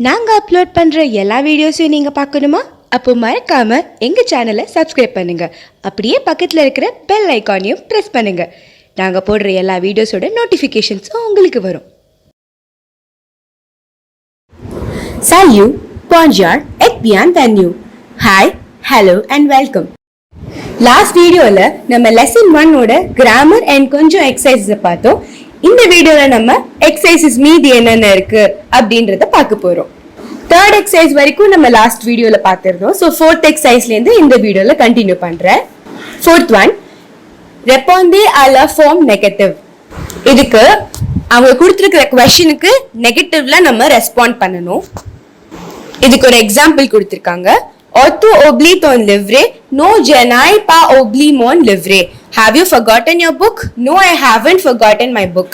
நாங்க அப்லோட் பண்ற எல்லா வீடியோஸையும் நீங்க பார்க்கணுமா? அப்போ மறக்காம எங்க சேனலை சப்ஸ்கிரைப் பண்ணுங்க. அப்படியே பக்கத்துல இருக்கிற பெல் ஐகானையும் பிரஸ் பண்ணுங்க. நாங்க போடுற எல்லா வீடியோஸோட நோட்டிஃபிகேஷன்ஸும் உங்களுக்கு வரும். Salut, bonjour, et bienvenue. Hi, hello and welcome. Last வீடியோல நம்ம லெசன் 1 ஓட கிராமர் அண்ட் கொஞ்சம் எக்ஸசைஸஸ் பார்த்தோம். இந்த வீடியோல நம்ம எக்ஸசைஸஸ் மீதி என்னென்ன இருக்கு அப்படின்றத பார்க்க போறோம். தேர்ட் எக்ஸசைஸ் வரைக்கும் நம்ம லாஸ்ட் வீடியோல பார்த்திருந்தோம். ஸோ ஃபோர்த் எக்ஸசைஸ்ல இருந்து இந்த வீடியோல கண்டினியூ பண்றேன். ஃபோர்த் ஒன், ரெஸ்பாண்டே à la forme négative. இதுக்கு அவங்க கொடுத்துருக்கிற क्वेश्चனுக்கு நெகட்டிவ்ல நம்ம ரெஸ்பாண்ட் பண்ணணும். இதுக்கு ஒரு எக்ஸாம்பிள் கொடுத்திருக்காங்க. Otto oublie ton livret. No, je n'ai pas oublié mon livret. Have you forgotten your book? No, I haven't forgotten my book.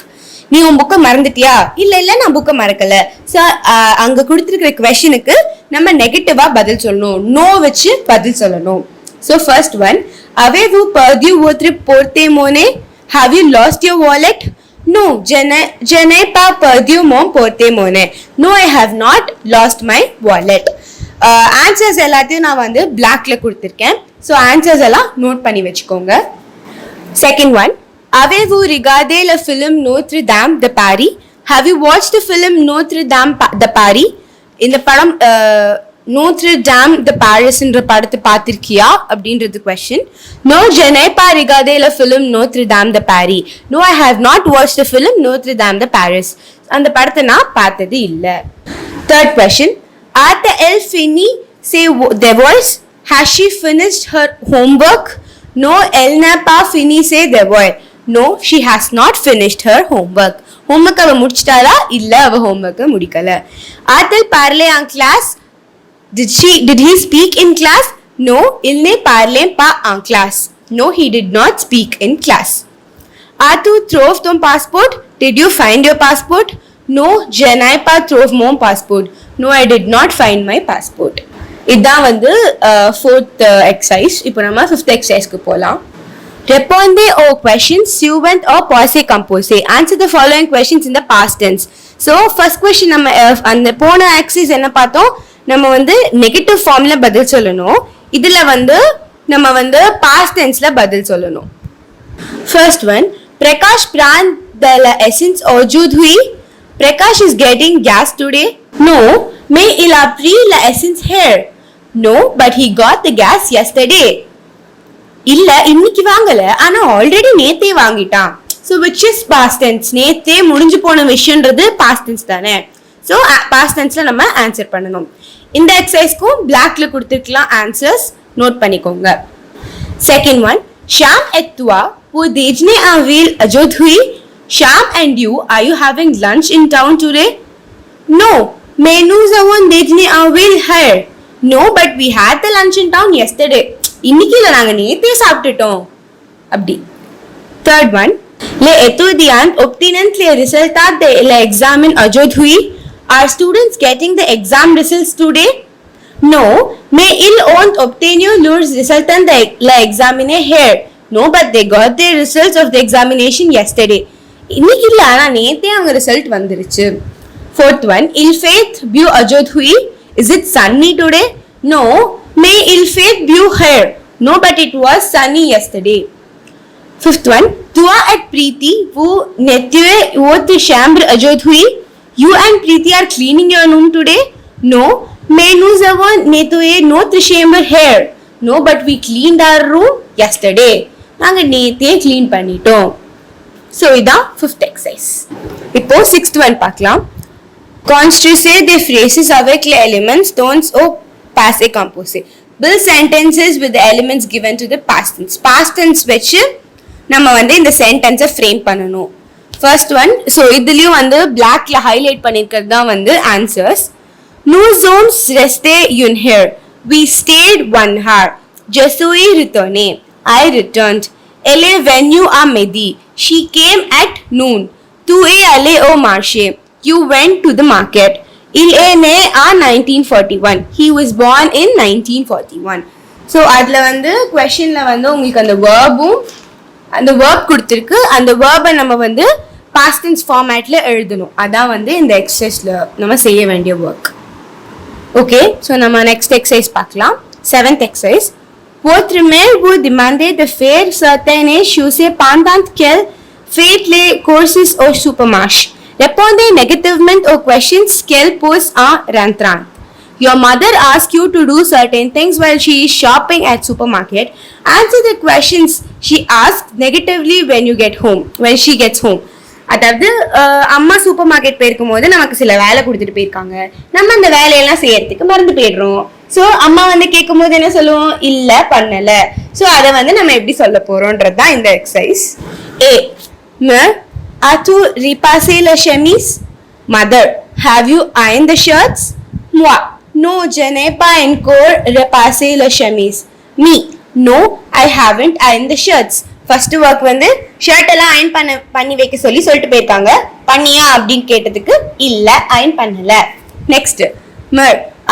நீ உன் புக்கை மறந்துட்டியா? இல்ல நான் புக்கை மறக்கல. அங்க கொடுத்திருக்கிற क्वेश्चனுக்கு நம்ம நெகட்டிவா பதில் சொல்லணும். நோ வச்சு பதில் சொல்லணும். So first one, avez-vous perdu votre porte-monnaie? Have you lost your wallet? No, je n'ai pas perdu mon porte-monnaie. No, I have not lost my wallet. Answers எல்லாத்தையும் நான் வந்து பிளாக்ல கொடுத்துருக்கேன். ஸோ ஆன்சர்ஸ் எல்லாம் நோட் பண்ணி வச்சுக்கோங்க. Second one, avez-vous regardé le film Notre Dame de Paris? Have you watched the film Notre Dame de Paris? இந்த படம் Notre Dame de Paris என்ற படத்தை பார்த்திருக்கியா அப்படின்றது question. No, je n'ai pas regardé le film Notre Dame de Paris. No, I have not watched the film Notre Dame de Paris. அந்த படத்தை நான் பார்த்தது இல்லை. Third question, a-t-elle fini ses devoirs? Has she finished her homework? No, elle n'a pas fini ses devoirs. No, she has not finished her homework. Homework அவ முடிச்சிட்டாளா? இல்ல, அவ homework முடிக்கல. a-t-elle parlé en classe? Did he speak in class? No, il ne parlait pas en classe. No, he did not speak in class. A-tu trouvé ton passeport? Did you find your passport? No, je n'ai pas trouvé mon passeport. No, I did not find my passport. இதான் வந்து fourth exercise. இப்போ நம்ம fifth exerciseக்கு போலாம். Répondez aux questions suivant or passé composé. Answer the following questions in the past tense. So first question நம்ம அந்த போன exercise என்ன பார்த்தோம்? நம்ம வந்து நெகட்டிவ் ஃபார்ம்ல பதில் சொல்லணும். இதுல வந்து நம்ம வந்து past tenseல பதில் சொல்லணும். First one, Prakash prend de l'essence aujourd'hui. Prakash is getting gas today. No, mais il a pris l'essence here. No, but he got the gas yesterday. இல்ல இன்னைக்கு வாங்கல, ஆனா ஆல்ரெடி நேத்தே வாங்கிட்டான். So which is past tense? நேத்தே முடிஞ்சு போன விஷயம்ன்றது past tense தானே. So past tenseல நம்ம ஆன்சர் பண்ணணும். இந்த எக்ஸசைஸ்க்கும் பிளாக்ல கொடுத்திருக்கலாம் ஆன்சர்ஸ், நோட் பண்ணிக்கோங்க. Second one, Sham et toi pour déjeuner en ville aujourd'hui? Sham and you, are you having lunch in town today? No, mais nous avons déjeuné en ville here. No, but we had the lunch in town yesterday. இன்னைக்கு இல்ல, நாங்க நேத்தே சாப்பிட்டுட்டோம் அப்படி. Third one, les étudiants obtiennent les résultats de l'examen aujourd'hui? Are students getting the exam results today? No, mais ils ont obtenu leurs résultats de l'examen here. No, but they got the results of the examination yesterday. இன்னைக்கு இல்ல, ஆனா நேத்தே அவங்க result வந்துருச்சு. Fourth one, il fait beau aujourd'hui? Is it sunny today? No, mais il fait beau here. No, but it was sunny yesterday. Fifth one, toi et Preeti, vous nettoyez votre chambre aujourd'hui? You and Preeti are cleaning your room today? No, mais nous avons nettoyé notre chambre here. No, but we cleaned our room yesterday. நாங்க நேத்தே clean பண்ணிட்டோம். So இதான் fifth exercise. இப்போ sixth one பார்க்கலாம். Construisez des phrases avec les elements donnés au passé composé. Build sentences with the elements given to the past tense. Past tense வச்சு நம்ம வந்து இந்த சென்டென்ஸை ஃப்ரேம் பண்ணணும். ஃபர்ஸ்ட் ஒன், ஸோ இதுலயும் வந்து பிளாக்ல ஹைலைட் பண்ணிருக்கிறது தான் வந்து answers. Nous sommes restés une heure. We stayed 1 hour. Je suis retourné. I returned. Elle est venue à midi. She came at noon. Tu es allé au marché. You went to the market. Il est né en 1941. He was born in 1941. So அதுல வந்து questionல வந்து உங்களுக்கு அந்த verbும் அந்த verb கொடுத்திருக்கு. அந்த verb-ஐ நம்ம வந்து past tense formatல எழுதணும். அதான் வந்து இந்த exerciseல நம்ம செய்ய வேண்டிய work. Okay, so நம்ம next exercise பார்க்கலாம். 7th exercise. Votre mère vous demandait de faire certaines choses pendant qu'elle fait les courses au supermarché. Répondez négativement aux questions qu'elle pose en rentrant. Your mother asks you to do certain things while she is shopping at supermarket. Answer the questions she asks negatively when she gets home. அதாவது அம்மா super market போயிருக்கும் போது நமக்கு சில வேலை கொடுத்துட்டு போயிருக்காங்க, நம்ம அந்த வேலையெல்லாம் செய்யறதுக்கு மறந்து போயிடுறோம். ஸோ அம்மா கேட்கும் போது என்ன சொல்லுவோம், இல்ல பண்ணல. ஸோ அதை நம்ம எப்படி சொல்ல போறோம்ன்றது தான் இந்த exercise. A as-tu repassé la chemise? Mother, have you ironed the shirts? Moi, no, je n'ai pas encore repassé la chemise. Me, no, I haven't ironed the shirts. First work shirt எல்லாம் iron பண்ணி வைக்க சொல்லிட்டு போயிருக்காங்க. பண்ணியா அப்படின்னு கேட்டதுக்கு இல்ல iron பண்ணல. Next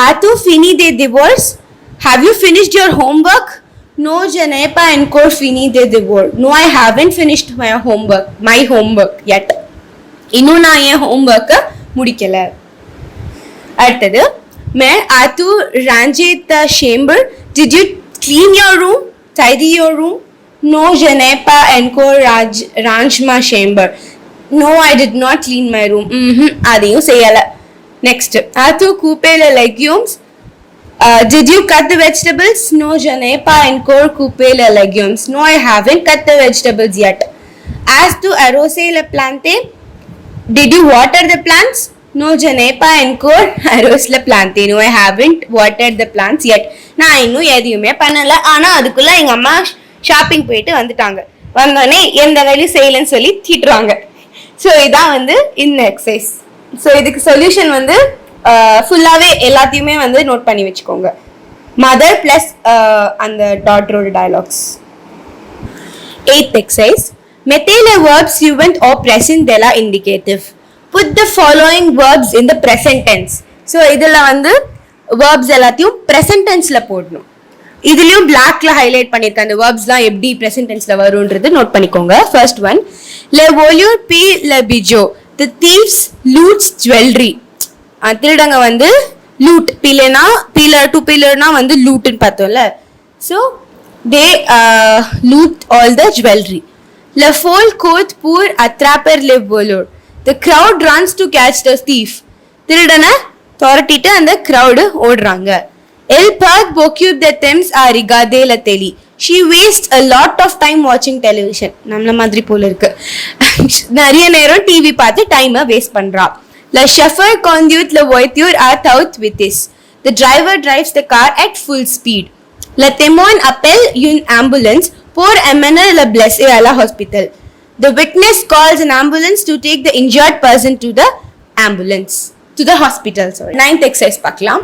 as-tu fini des devoirs? Have you finished your homework? No, je n'ai pas encore fini des devoirs. No, I haven't finished my homework yet. இன்னும் நான் என் homework முடிக்கல. அடுத்தது as-tu rangé ta chambre? Did you clean your room? Tidy your room? No, je n'ai pas encore rangé ma chambre. No, I did not clean my room. அதையும் செய்யல. Next, as-tu coupé les légumes? Did you cut the vegetables? No, je n'ai pas encore coupé les légumes. No, I haven't cut the vegetables yet. As-tu arrosé les plantes? Did you water the plants? No, je n'ai pas encore arrosé les plantes. No, I haven't watered the plants yet. நான் இன்னும் எதையுமே பண்ணல. ஆனா அதுக்குள்ள எங்க அம்மா shopping போயிட்டு வந்தோடனே எந்த வேலையும் செய்யலன்னு சொல்லி திட்டுறாங்க. ஸோ இதான் இந்த எக்ஸசைஸ். ஸோ இதுக்கு சொல்யூஷன் ஃபுல்லாவே எல்லாத்தையுமே நோட் பண்ணி வச்சுக்கோங்க. மதர் பிளஸ் அந்த டாட்டரோட dialogues. 8th exercise. Mettez les verbs suivants au present de la indicative. Put the following verbs in the present tense. So இதுல verbs எல்லாத்தையும் present tenseல போடணும். இதுலயும் பிளாக்ல ஹைலைட் பண்ணிருக்க அந்த வேர்ப்ஸ்லாம் எப்படி பிரசன்ட் டென்ஸ்ல வரும்ன்றது நோட் பண்ணிக்கோங்க. First one, le voleur pille le bijou. The thieves loots jewelry. திருடங்க லூட், பில்லேனா பில்லர் டு பில்லர்னா லூட்னு பார்த்தோம்ல. So they loot all the jewelry. Le folle court pour attraper le voleur. The crowd runs to catch the thief. திருடனை துரட்டிட்டு அந்த crowd ஓடுறாங்க. Elle part beaucoup de temps à regarder la télé. She wastes a lot of time watching television. நம்மள மாதிரி போல இருக்கு. நிறைய நேரம் TV பார்த்து டைமை வேஸ்ட் பண்றா. Le chauffeur conduit la voiture à toute vitesse. The driver drives the car at full speed. Le témoin appelle une ambulance pour amener le blessé à la hospital. The witness calls an ambulance to take the injured person to the hospital. 9th exercise பார்க்கலாம்.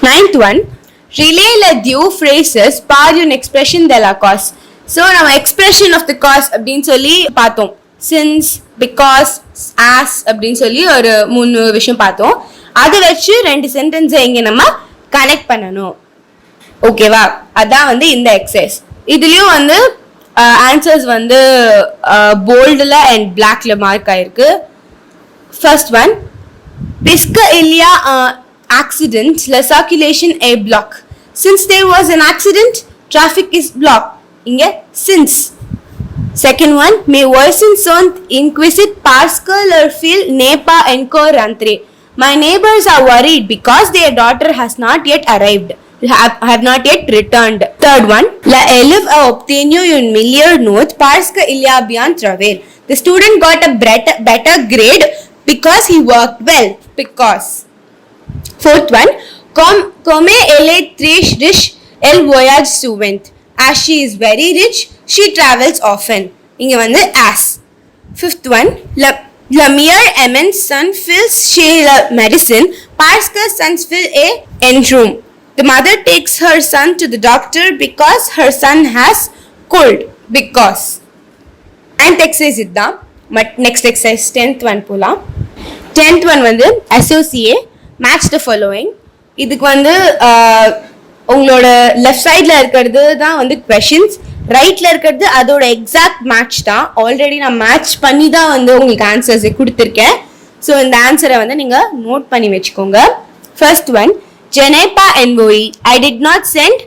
9th one, relay le deux phrases par une expression de la cause. So நம்ம expression of the cause அப்படின்னு சொல்லி பார்த்தோம். Since, because, as அப்படின்னு சொல்லி ஒரு 3 விஷயம் பார்த்தோம். அதை வச்சு 2 சென்டென்ஸ் இங்க நம்ம கனெக்ட் பண்ணணும். ஓகேவா? அதான் இந்த எக்ஸசைஸ். இதுலயும் ஆன்சர்ஸ் போல்டுல அண்ட் பிளாக்ல மார்க் ஆயிருக்கு. First one, puisque il y a un accident, la circulation est blockée. Since there was an accident, traffic is blocked. Inge since. Second one, mes voisins sont inquiets parce que leur fille n'est pas encore rentrée. My neighbors are worried because their daughter has not yet arrived. Have not yet returned. Third one, la élève a obtenu une meilleure note parce que il a bien travaillé. The student got a better grade because he worked well. Because. Fourth one, comme elle est très riche, elle voyage souvent. As she is very rich, she travels often. இங்க as. Fifth one, la mère amène son fils chez la médecin parce que son fils est enrhumé. The mother takes her son to the doctor because her son has cold. Because. 9th exercise இதுதான். Next exercise 10th one போலாம். 10th one associate, match the following. இதுக்கு உங்களோட left சைட்ல இருக்கிறது தான் questions, ரைட்ல இருக்கிறது அதோட எக்ஸாக்ட் மேட்ச் தான். ஆல்ரெடி நான் மேட்ச் பண்ணி தான் உங்களுக்கு ஆன்சர்ஸ் கொடுத்துருக்கேன். ஸோ இந்த ஆன்சரை நீங்க நோட் பண்ணி வச்சுக்கோங்க. First one, Janepa NOE. I did not send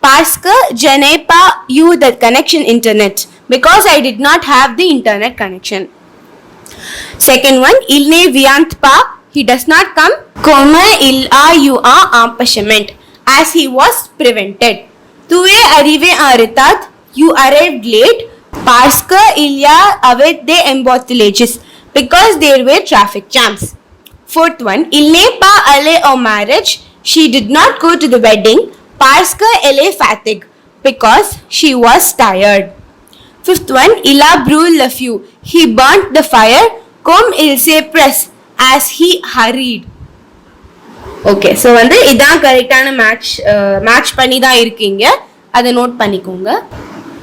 Paska Janepa you the connection internet because I did not have the internet connection. Second one, Ilne Vyantpa, he does not come. Koma illa you are ampashament as he was prevented. Tuve arrive aritat, you arrived late. Paska ilya avet de embottilages because there were traffic jams. Fourth one, Ilne pa ale o marriage, she did not go to the wedding. Paska ele fatigue because she was tired. Fifth one, Ila brûle le feu, he burnt the fire. Comme il se press as he hurried. Okay, so வந்து இதான் கரெக்டான match பண்ணி தான் இருக்கீங்க, அதை note பண்ணிக்கோங்க.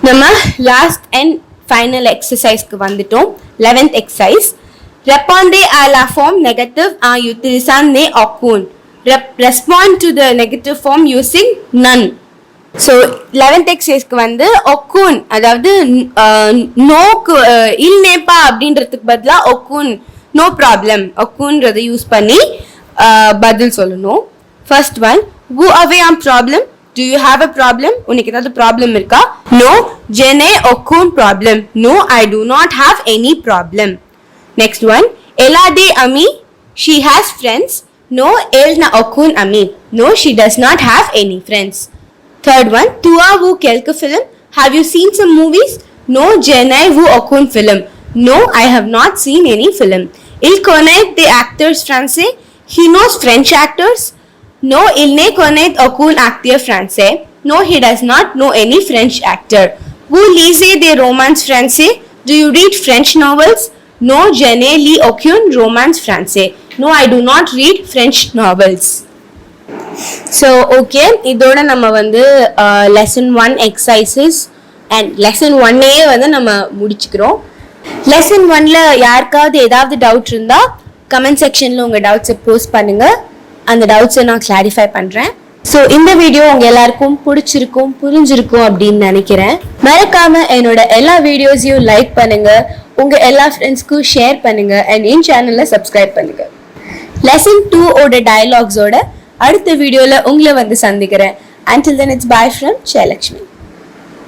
நம்ம last and final எக்ஸசைஸ்க்கு வந்துட்டோம். 11th exercise. Répondez à la forme négative en utilisant ne aucun. Respond to the negative form using none. So 11th எக்ஸசைஸ்க்கு வந்து ஒக்கூன், அதாவது நோக்கு இல்நேப்பா அப்படின்றதுக்கு பதிலாக ஒக்கூன் நோ ப்ராப்ளம் ஒக்கூன்றதை யூஸ் பண்ணி பதில் சொல்லணும். First one, who away am problem, do you have a problem, உனக்கு ஏதாவது ப்ராப்ளம் இருக்கா? No, je n'ai aucun problem, no I do not have any problem. Next one, elle a des amis, she has friends, no elle n'a aucun ami, no she does not have any friends. Third one, tu as vu quelques films, have you seen some movies? No, je n'ai vu aucun film, no I have not seen any film. Il connaît des acteurs français, he knows French actors, no il ne connaît aucun acteur français, no he does not know any French actor. Vous lisez des romans français, do you read French novels? No, je n'ai lu aucun romance français, no I do not read French novels. So okay, இதோட நம்ம வந்து lesson 1 exercises and lesson 1 வந்து நம்ம முடிச்சுக்கிறோம். Lesson 1ல் யாருக்காவது ஏதாவது doubt இருந்தால் comment செக்ஷனில் உங்கள் டவுட்ஸை போஸ்ட் பண்ணுங்கள், அந்த டவுட்ஸை நான் கிளாரிஃபை பண்ணுறேன். ஸோ இந்த வீடியோ உங்கள் எல்லாருக்கும் பிடிச்சிருக்கும் புரிஞ்சிருக்கும் அப்படின்னு நினைக்கிறேன். மறக்காமல் என்னோட எல்லா வீடியோஸையும் லைக் பண்ணுங்கள், உங்கள் எல்லா ஃப்ரெண்ட்ஸ்க்கும் ஷேர் பண்ணுங்கள் அண்ட் என் சேனலை சப்ஸ்கிரைப் பண்ணுங்கள். லெசன் 2 ஓட டயலாக்ஸோட அடுத்த வீடியோல உங்களை வந்து சந்திக்கிறேன். Until then, it's bye from Jayalakshmi.